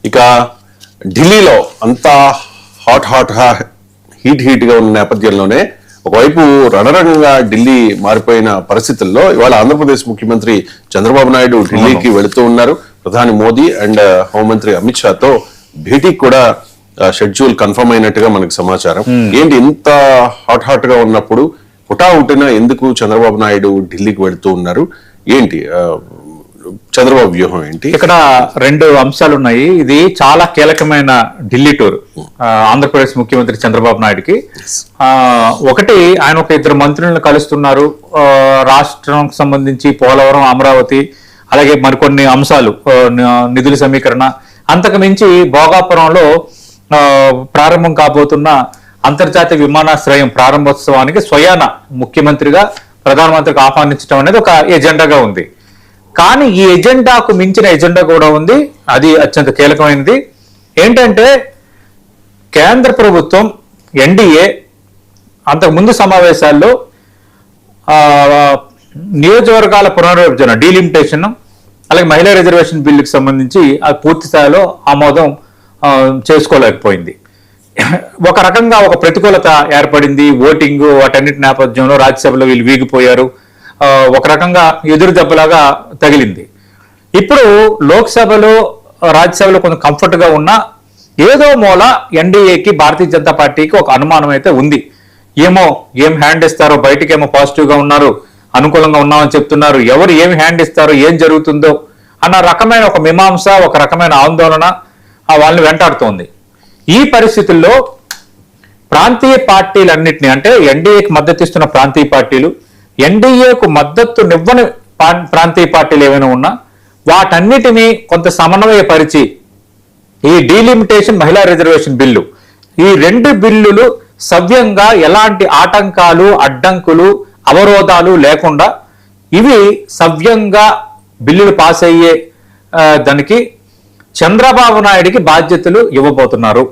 ఇక ఢిల్లీలో అంతా హీట్ గా ఉన్న నేపథ్యంలోనే ఒకవైపు రణరంగంగా ఢిల్లీ మారిపోయిన పరిస్థితుల్లో ఇవాళ ఆంధ్రప్రదేశ్ ముఖ్యమంత్రి చంద్రబాబు నాయుడు ఢిల్లీకి వెళుతూ ఉన్నారు. ప్రధాని మోదీ అండ్ హోంమంత్రి అమిత్ షాతో భేటీకి కూడా షెడ్యూల్ కన్ఫర్మ్ అయినట్టుగా మనకు సమాచారం. ఏంటి ఇంత హాట్ గా ఉన్నప్పుడు హుటాహుటిన ఎందుకు చంద్రబాబు నాయుడు ఢిల్లీకి వెళుతూ ఉన్నారు? ఏంటి చంద్రబాబు వ్యూహం ఏంటి? ఇక్కడ రెండు అంశాలు ఉన్నాయి. ఇది చాలా కీలకమైన ఢిల్లీ టూర్ ఆంధ్రప్రదేశ్ ముఖ్యమంత్రి చంద్రబాబు నాయుడుకి. ఒకటి, ఆయన ఒక ఇద్దరు మంత్రులను కలుస్తున్నారు. రాష్ట్రానికి సంబంధించి పోలవరం, అమరావతి, అలాగే మరికొన్ని అంశాలు, నిధుల సమీకరణ. అంతకు మించి భోగాపురంలో ప్రారంభం కాబోతున్న అంతర్జాతీయ విమానాశ్రయం ప్రారంభోత్సవానికి స్వయాన ముఖ్యమంత్రిగా ప్రధానమంత్రికి ఆహ్వానించడం అనేది ఒక ఎజెండాగా ఉంది. కానీ ఈ ఎజెండాకు మించిన ఎజెండా కూడా ఉంది. అది అత్యంత కీలకమైనది. ఏంటంటే కేంద్ర ప్రభుత్వం ఎన్డీఏ అంతకుముందు సమావేశాల్లో నియోజకవర్గాల పునర్విభజన, డీలిమిటేషన్, అలాగే మహిళా రిజర్వేషన్ బిల్లుకి సంబంధించి అది పూర్తి స్థాయిలో ఆమోదం చేసుకోలేకపోయింది. ఒక రకంగా ఒక ప్రతికూలత ఏర్పడింది. ఓటింగ్ వాటన్నిటి నేపథ్యంలో రాజ్యసభలో వీళ్ళు వీగిపోయారు. ఒక రకంగా ఎదురు దెబ్బలాగా తగిలింది. ఇప్పుడు లోక్సభలో, రాజ్యసభలో కొంచెం కంఫర్ట్గా ఉన్నా ఏదో మూల ఎన్డీఏకి, భారతీయ జనతా పార్టీకి ఒక అనుమానం అయితే ఉంది. ఏం హ్యాండ్ ఇస్తారో, బయటకేమో పాజిటివ్గా ఉన్నారు, అనుకూలంగా ఉన్నామని చెప్తున్నారు, ఎవరు ఏమి హ్యాండ్ ఇస్తారో, ఏం జరుగుతుందో అన్న రకమైన ఒక మీమాంస, ఒక రకమైన ఆందోళన వాళ్ళని వెంటాడుతోంది. ఈ పరిస్థితుల్లో ప్రాంతీయ పార్టీలన్నింటినీ, అంటే ఎన్డీఏకి మద్దతు ఇస్తున్న ప్రాంతీయ పార్టీలు, ఎన్డీఏకు మద్దతునివ్వని ప్రాంతీయ పార్టీలు ఏమైనా ఉన్నా వాటన్నిటినీ కొంత సమన్వయపరిచి ఈ డీలిమిటేషన్, మహిళా రిజర్వేషన్ బిల్లు, ఈ రెండు బిల్లులు సవ్యంగా ఎలాంటి ఆటంకాలు, అడ్డంకులు, అవరోధాలు లేకుండా ఇవి సవ్యంగా బిల్లులు పాస్ అయ్యే దానికి చంద్రబాబు నాయుడికి బాధ్యతలు ఇవ్వబోతున్నారు.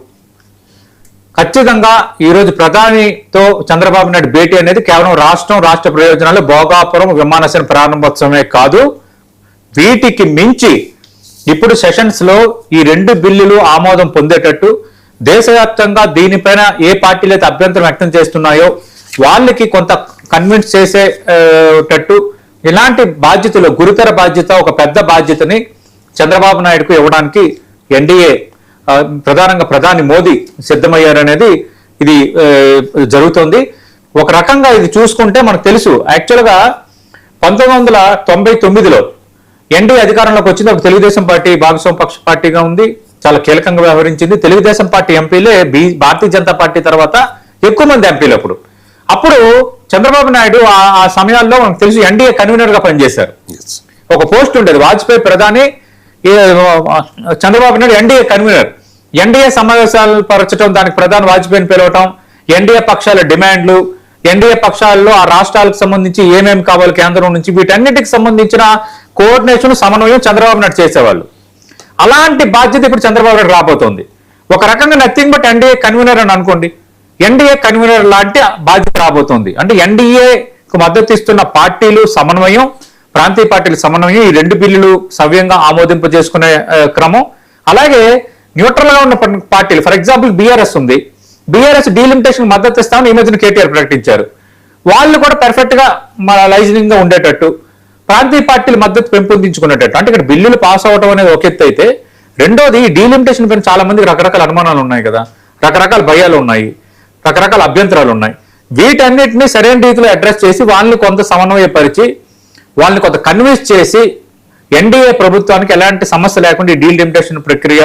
ఖచ్చితంగా ఈరోజు ప్రధానితో చంద్రబాబు నాయుడు భేటీ అనేది కేవలం రాష్ట్ర ప్రయోజనాలు, భోగాపురం విమానాశ్రయం ప్రారంభోత్సవమే కాదు, వీటికి మించి ఇప్పుడు సెషన్స్ లో ఈ రెండు బిల్లులు ఆమోదం పొందేటట్టు దేశవ్యాప్తంగా దీనిపైన ఏ పార్టీలు అయితే అభ్యంతరం వ్యక్తం చేస్తున్నాయో వాళ్ళకి కొంత కన్విన్స్ చేసేటట్టు ఇలాంటి బాధ్యతలు, గురుతర బాధ్యత, ఒక పెద్ద బాధ్యతని చంద్రబాబు నాయుడుకు ఇవ్వడానికి ఎన్డీఏ, ప్రధానంగా ప్రధాని మోదీ సిద్ధమయ్యారనేది ఇది జరుగుతోంది. ఒక రకంగా ఇది చూసుకుంటే మనకు తెలుసు, యాక్చువల్గా 1999లో ఎన్డీఏ అధికారంలోకి వచ్చింది. ఒక తెలుగుదేశం పార్టీ భాగస్వామ్య పక్ష పార్టీగా ఉంది, చాలా కీలకంగా వ్యవహరించింది. తెలుగుదేశం పార్టీ ఎంపీలే భారతీయ జనతా పార్టీ తర్వాత ఎక్కువ మంది ఎంపీలు. అప్పుడు చంద్రబాబు నాయుడు ఆ సమయాల్లో మనకు తెలుసు ఎన్డీఏ కన్వీనర్ గా పనిచేశారు. ఒక పోస్ట్ ఉండేది, వాజ్పేయి ప్రధాని, Chandrababu Naidu NDA convener. NDA సమావేశాలు పరచడం, దానికి ప్రధాని వాజ్పేయిని పిలవటం, ఎన్డీఏ పక్షాల డిమాండ్లు, ఎన్డీఏ పక్షాల్లో ఆ రాష్ట్రాలకు సంబంధించి ఏమేమి కావాలి కేంద్రం నుంచి, వీటన్నిటికి సంబంధించిన కోఆర్డినేషన్, సమన్వయం చంద్రబాబు నాయుడు చేసేవాళ్ళు. అలాంటి బాధ్యత ఇప్పుడు చంద్రబాబు నాయుడు రాబోతోంది. ఒక రకంగా నథింగ్ బట్ ఎన్డీఏ కన్వీనర్ అని అనుకోండి. ఎన్డీఏ కన్వీనర్ లాంటి బాధ్యత రాబోతోంది. అంటే ఎన్డీఏకు మద్దతు ఇస్తున్న పార్టీలు సమన్వయం, ప్రాంతీయ పార్టీల సమన్వయం, ఈ రెండు బిల్లులు సవ్యంగా ఆమోదింపజేసుకునే క్రమం. అలాగే న్యూట్రల్ గా ఉన్న పార్టీలు, ఫర్ ఎగ్జాంపుల్ బీఆర్ఎస్ ఉంది, బీఆర్ఎస్ డీలిమిటేషన్ మద్దతు ఇస్తామని ఈ మధ్యన కేటీఆర్ ప్రకటించారు. వాళ్ళు కూడా పర్ఫెక్ట్ గా లైజనింగ్ గా ఉండేటట్టు, ప్రాంతీయ పార్టీల మద్దతు పెంపొందించుకునేటట్టు. అంటే ఇక్కడ బిల్లులు పాస్ అవడం అనేది ఒక ఎత్తు అయితే, రెండోది ఈ డీలిమిటేషన్ పైన చాలా మందికి రకరకాల అనుమానాలు ఉన్నాయి కదా, రకరకాల భయాలు ఉన్నాయి, రకరకాల అభ్యంతరాలు ఉన్నాయి. వీటన్నిటిని సరైన రీతిలో అడ్రస్ చేసి వాళ్ళని కొంత సమన్వయపరిచి, వాళ్ళని కొంత కన్విన్స్ చేసి ఎన్డీఏ ప్రభుత్వానికి ఎలాంటి సమస్య లేకుండా ఈ డీలిమిటేషన్ ప్రక్రియ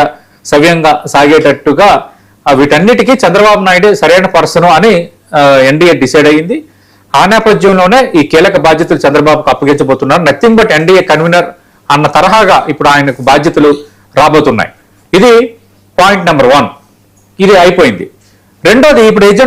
సవ్యంగా సాగేటట్టుగా వీటన్నిటికీ చంద్రబాబు నాయుడు సరైన పర్సన్ అని ఎన్డీఏ డిసైడ్ అయ్యింది. ఆ నేపథ్యంలోనే ఈ కీలక బాధ్యతలు చంద్రబాబుకు అప్పగించబోతున్నారు. నథింగ్ బట్ ఎన్డీఏ కన్వీనర్ అన్న తరహాగా ఇప్పుడు ఆయనకు బాధ్యతలు రాబోతున్నాయి. ఇది పాయింట్ నెంబర్ 1. ఇది అయిపోయింది. రెండోది, ఇప్పుడు ఎజెండా